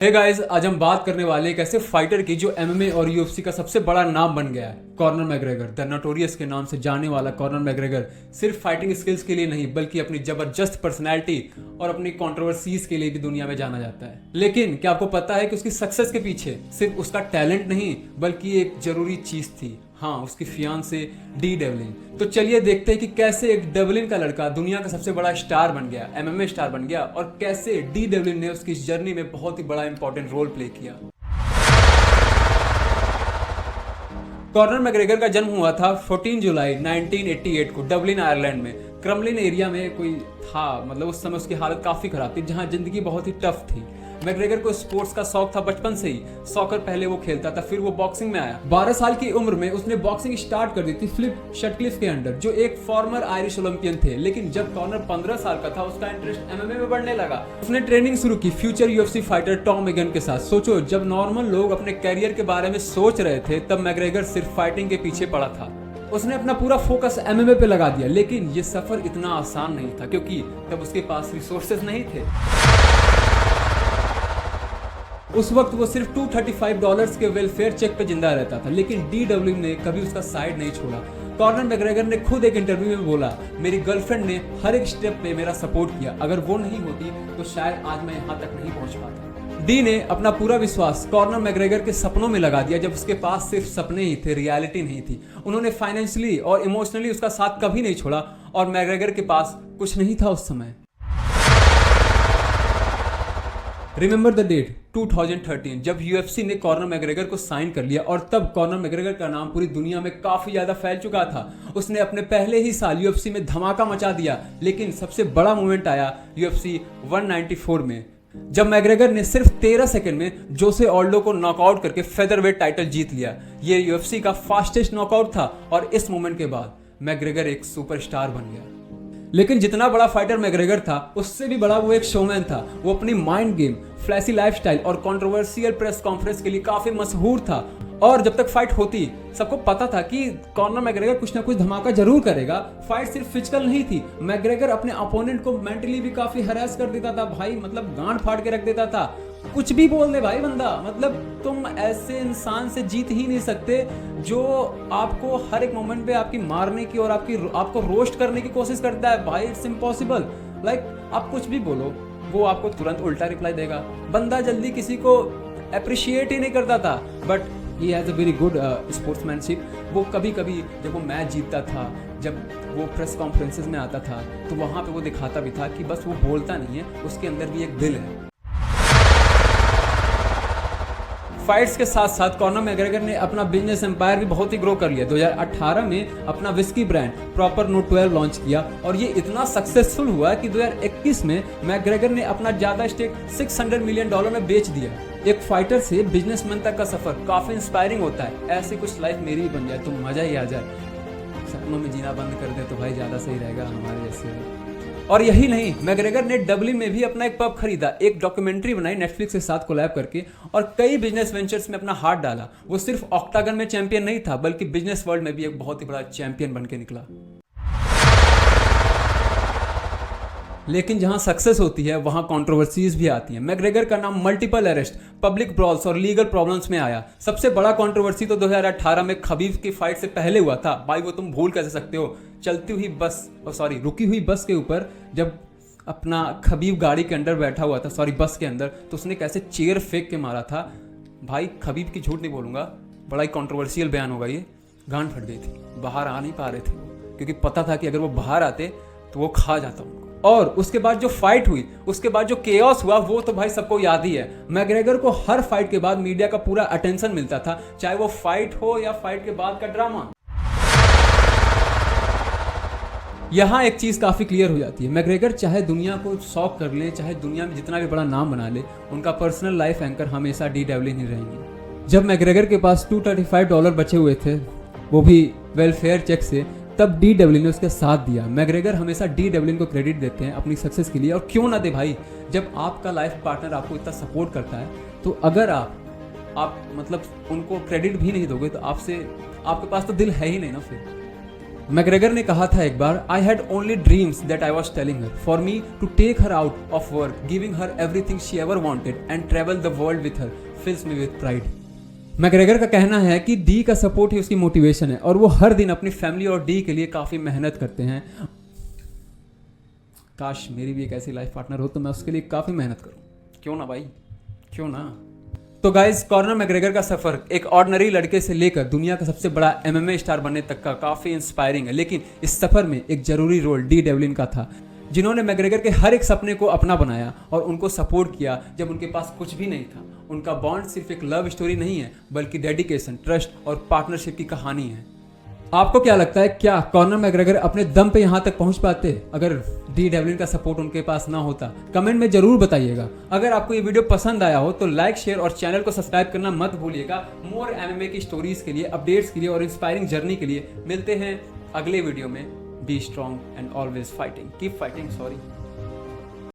Hey guys, आज हम बात करने वाले हैं एक ऐसे फाइटर की जो एमएमए और यूएफसी का सबसे बड़ा नाम बन गया है। कॉर्नर मैग्रेगर, द नोटोरियस के नाम से जाने वाला कॉर्नर मैग्रेगर सिर्फ फाइटिंग स्किल्स के लिए नहीं बल्कि अपनी जबरदस्त पर्सनैलिटी और अपनी कंट्रोवर्सीज के लिए भी दुनिया में जाना जाता है। लेकिन क्या आपको पता है कि उसकी सक्सेस के पीछे सिर्फ उसका टैलेंट नहीं बल्कि एक जरूरी चीज थी, हाँ, उसकी फियांसे डी डेवलिन। तो चलिए देखते हैं कि कैसे एक डेवलिन का लड़का दुनिया का सबसे बड़ा स्टार बन गया, एमएमए स्टार बन गया, और कैसे डी डेवलिन ने उसकी जर्नी में बहुत ही बड़ा इंपॉर्टेंट रोल प्ले किया। कॉर्नर मैग्रेगर का जन्म हुआ था 14 जुलाई 1988 को डबलिन आयरलैंड में। क्रमलिन एरिया में कोई था, मतलब उस समय उसकी हालत काफी खराब थी, जहां जिंदगी बहुत ही टफ थी। मैग्रेगर को स्पोर्ट्स का शौक था बचपन से ही। सॉकर पहले वो खेलता था, फिर वो बॉक्सिंग में आया। 12 साल की उम्र में उसने बॉक्सिंग स्टार्ट कर दी थी फिलिप शटक्लिफ के अंडर, जो एक फॉर्मर आयरिश ओलंपियन थे। लेकिन जब कॉर्नर 15 साल का था, उसका इंटरेस्ट एमएमए में बढ़ने लगा। उसने ट्रेनिंग शुरू की फ्यूचर यूएफसी फाइटर टॉम एगन के साथ। सोचो, जब नॉर्मल लोग अपने कैरियर के बारे में सोच रहे थे, तब मैग्रेगर सिर्फ फाइटिंग के पीछे पड़ा था। उसने अपना पूरा फोकस एमएमए पे लगा दिया। लेकिन ये सफर इतना आसान नहीं था, क्योंकि तब उसके पास रिसोर्सेज नहीं थे। उस वक्त वो सिर्फ $235 के वेलफेयर चेक पे जिंदा रहता था। लेकिन डी डब्ल्यू ने कभी उसका साइड नहीं छोड़ा। कॉर्नर मैग्रेगर ने खुद एक इंटरव्यू में बोला, मेरी गर्लफ्रेंड ने हर एक स्टेप पे मेरा सपोर्ट किया, अगर वो नहीं होती तो शायद आज मैं यहाँ तक नहीं पहुंच पाता। डी ने अपना पूरा विश्वास कॉर्नर मैग्रेगर के सपनों में लगा दिया, जब उसके पास सिर्फ सपने ही थे, रियलिटी नहीं थी। उन्होंने फाइनेंशियली और इमोशनली उसका साथ कभी नहीं छोड़ा, और मैग्रेगर के पास कुछ नहीं था उस समय। रिमेंबर द डेट 2013, जब यूएफसी ने कॉर्नर मैग्रेगर को साइन कर लिया, और तब कॉर्नर मैग्रेगर का नाम पूरी दुनिया में काफी ज्यादा फैल चुका था। उसने अपने पहले ही साल यूएफसी में धमाका मचा दिया। लेकिन सबसे बड़ा मोमेंट आया यूएफसी 194 में, जब मैग्रेगर ने सिर्फ 13 सेकंड में जोसे ऑल्डो को नॉकआउट करके फेदरवेट टाइटल जीत लिया। ये यूएफसी का फास्टेस्ट नॉकआउट था, और इस मोमेंट के बाद मैग्रेगर एक सुपरस्टार बन गया। लेकिन जितना बड़ा फाइटर मैग्रेगर था, उससे भी बड़ा वो एक शोमैन था। वो अपनी माइंड गेम, फ्लैशी लाइफस्टाइल और कंट्रोवर्शियल प्रेस कॉन्फ्रेंस के लिए काफी मशहूर था। और जब तक फाइट होती, सबको पता था कि कॉर्नर मैग्रेगर कुछ ना कुछ धमाका जरूर करेगा। फाइट सिर्फ फिजिकल नहीं थी, मैग्रेगर अपने अपोनेंट को मेंटली भी काफी हरास कर देता था भाई, मतलब गांड फाड़ के रख देता था। कुछ भी बोल दे भाई बंदा, मतलब तुम ऐसे इंसान से जीत ही नहीं सकते जो आपको हर एक मोमेंट पे आपकी मारने की और आपको रोस्ट करने की कोशिश करता है। भाई इट्स इम्पॉसिबल। आप कुछ भी बोलो, वो आपको तुरंत उल्टा रिप्लाई देगा। बंदा जल्दी किसी को अप्रिशिएट ही नहीं करता था, but he has a very good sportsmanship. वो कभी कभी जब वो मैच जीतता था, जब वो प्रेस कॉन्फ्रेंसेस में आता था, तो वहाँ पे वो दिखाता भी था कि बस वो बोलता नहीं है, उसके अंदर भी एक दिल है। फाइट्स के साथ साथ कॉर्नर मैग्रेगर ने अपना बिजनेस एम्पायर भी बहुत ही ग्रो कर लिया। 2018 में अपना whisky brand proper note 12 launch किया, और ये इतना सक्सेसफुल हुआ कि 2021 में मैग्रेगर ने अपना ज्यादा स्टेक $600 मिलियन में बेच दिया। एक फाइटर से बिजनेसमैन तक का सफर काफी इंस्पायरिंग होता है। ऐसी कुछ लाइफ मेरी भी बन जाए तो मजा ही आ जाए। सपनों में जीना बंद कर दे तो भाई ज्यादा सही रहेगा हमारे जैसे। और यही नहीं, मैग्रेगर ने डबलिन में भी अपना एक पब खरीदा, एक डॉक्यूमेंट्री बनाई नेटफ्लिक्स के साथ कोलैब करके, और कई बिजनेस वेंचर्स में अपना हाथ डाला। वो सिर्फ ऑक्टागन में चैंपियन नहीं था, बल्कि बिजनेस वर्ल्ड में भी एक बहुत ही बड़ा चैंपियन बन के निकला। लेकिन जहां सक्सेस होती है, वहां कंट्रोवर्सीज भी आती हैं। मैग्रेगर का नाम मल्टीपल अरेस्ट, पब्लिक ब्रॉल्स और लीगल प्रॉब्लम्स में आया। सबसे बड़ा कंट्रोवर्सी तो 2018 में खबीब की फाइट से पहले हुआ था। भाई वो तुम भूल कैसे सकते हो? रुकी हुई बस के ऊपर जब अपना खबीब गाड़ी के अंदर बैठा हुआ था, बस के अंदर, तो उसने कैसे चेयर फेंक के मारा था। भाई खबीब की झूठ नहीं बोलूंगा, बड़ा ही कंट्रोवर्शियल बयान होगा ये। गांड फट गई थी, बाहर आ नहीं पा रहे थे, क्योंकि पता था कि अगर वो बाहर आते तो वो खा जाता उनको। और उसके बाद जो फाइट हुई, उसके बाद जो केओस हुआ, वो तो भाई सबको याद ही है। मैग्रेगर को हर फाइट के बाद मीडिया का पूरा अटेंशन मिलता था, चाहे वो फाइट हो या फाइट के बाद का ड्रामा। यहाँ एक चीज काफी क्लियर हो जाती है, मैग्रेगर चाहे दुनिया को शॉक कर ले, चाहे दुनिया में जितना भी बड़ा नाम बना ले, उनका पर्सनल लाइफ एंकर हमेशा डी डेवलिन ही रहेंगे। जब मैग्रेगर के पास $235 बचे हुए थे, वो भी वेलफेयर चेक से, तब डी डेवलिन ने उसके साथ दिया। मैग्रेगर हमेशा डी डेवलिन को क्रेडिट देते हैं अपनी सक्सेस के लिए, और क्यों ना दे भाई, जब आपका लाइफ पार्टनर आपको इतना सपोर्ट करता है, तो अगर आप मतलब उनको क्रेडिट भी नहीं दोगे तो आपके पास तो दिल है ही नहीं ना फिर। मैग्रेगर ने कहा था एक बार, I had only dreams that I was telling her for me to take her out of work, giving her everything she ever wanted and travel the world with her fills me with pride. McGregor का कहना है कि D का support ही उसकी motivation है और वो हर दिन अपनी फैमिली और डी के लिए काफ़ी मेहनत करते हैं। काश मेरी भी एक ऐसी लाइफ पार्टनर हो तो मैं उसके लिए काफ़ी मेहनत करूं। क्यों ना भाई, क्यों ना। तो गाइज, कॉर्नर मैग्रेगर का सफ़र एक ऑर्डिनरी लड़के से लेकर दुनिया का सबसे बड़ा MMA स्टार बनने तक का काफ़ी इंस्पायरिंग है। लेकिन इस सफ़र में एक ज़रूरी रोल डी डेवलिन का था, जिन्होंने मैग्रेगर के हर एक सपने को अपना बनाया और उनको सपोर्ट किया जब उनके पास कुछ भी नहीं था। उनका बॉन्ड सिर्फ एक लव स्टोरी नहीं है, बल्कि डेडिकेशन, ट्रस्ट और पार्टनरशिप की कहानी है। आपको क्या लगता है, क्या कॉर्नर मैग्रेगर अपने दम पे यहाँ तक पहुँच पाते अगर डी डेवलिन का सपोर्ट उनके पास ना होता? कमेंट में जरूर बताइएगा। अगर आपको ये वीडियो पसंद आया हो तो लाइक, शेयर और चैनल को सब्सक्राइब करना मत भूलिएगा। मोर MMA की स्टोरीज के लिए, अपडेट्स के लिए और इंस्पायरिंग जर्नी के लिए मिलते हैं अगले वीडियो में। Be strong and always fighting, keep fighting, sorry.